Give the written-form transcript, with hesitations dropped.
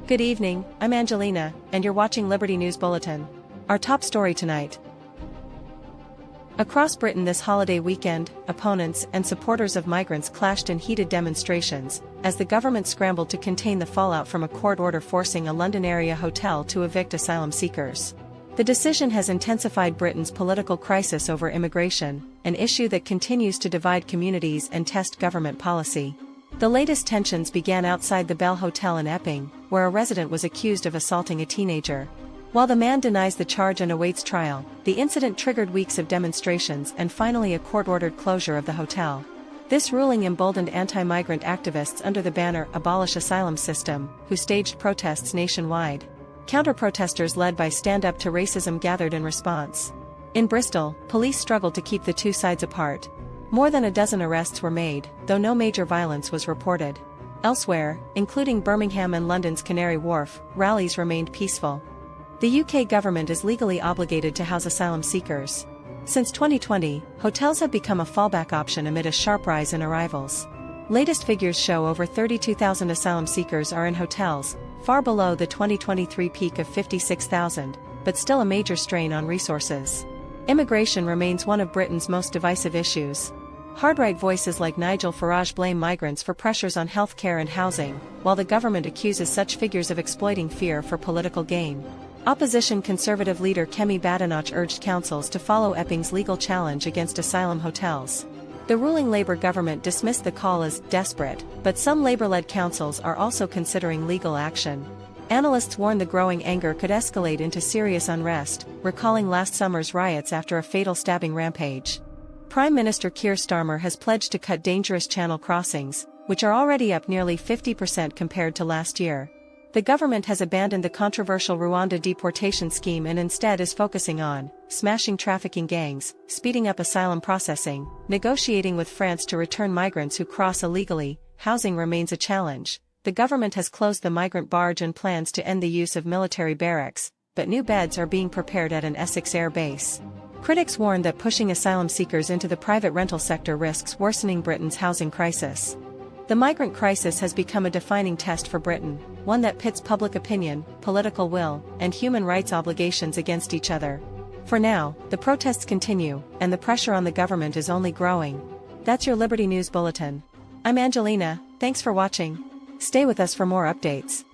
Good evening, I'm Angelina, and you're watching Liberty News Bulletin. Our top story tonight. Across Britain this holiday weekend, opponents and supporters of migrants clashed in heated demonstrations, as the government scrambled to contain the fallout from a court order forcing a London area hotel to evict asylum seekers. The decision has intensified Britain's political crisis over immigration, an issue that continues to divide communities and test government policy. The latest tensions began outside the Bell Hotel in Epping, where a resident was accused of assaulting a teenager. While the man denies the charge and awaits trial, the incident triggered weeks of demonstrations and finally a court-ordered closure of the hotel. This ruling emboldened anti-migrant activists under the banner "Abolish Asylum System," who staged protests nationwide. Counter-protesters led by Stand Up to Racism gathered in response. In Bristol, police struggled to keep the two sides apart. More than a dozen arrests were made, though no major violence was reported. Elsewhere, including Birmingham and London's Canary Wharf, rallies remained peaceful. The UK government is legally obligated to house asylum seekers. Since 2020, hotels have become a fallback option amid a sharp rise in arrivals. Latest figures show over 32,000 asylum seekers are in hotels, far below the 2023 peak of 56,000, but still a major strain on resources. Immigration remains one of Britain's most divisive issues. Hard-right voices like Nigel Farage blame migrants for pressures on healthcare and housing, while the government accuses such figures of exploiting fear for political gain. Opposition Conservative leader Kemi Badenoch urged councils to follow Epping's legal challenge against asylum hotels. The ruling Labour government dismissed the call as desperate, but some Labour-led councils are also considering legal action. Analysts warn the growing anger could escalate into serious unrest, recalling last summer's riots after a fatal stabbing rampage. Prime Minister Keir Starmer has pledged to cut dangerous channel crossings, which are already up nearly 50% compared to last year. The government has abandoned the controversial Rwanda deportation scheme and instead is focusing on smashing trafficking gangs, speeding up asylum processing, negotiating with France to return migrants who cross illegally. Housing remains a challenge. The government has closed the migrant barge and plans to end the use of military barracks, but new beds are being prepared at an Essex air base. Critics warn that pushing asylum seekers into the private rental sector risks worsening Britain's housing crisis. The migrant crisis has become a defining test for Britain, one that pits public opinion, political will, and human rights obligations against each other. For now, the protests continue, and the pressure on the government is only growing. That's your Liberty News Bulletin. I'm Angelina, thanks for watching. Stay with us for more updates.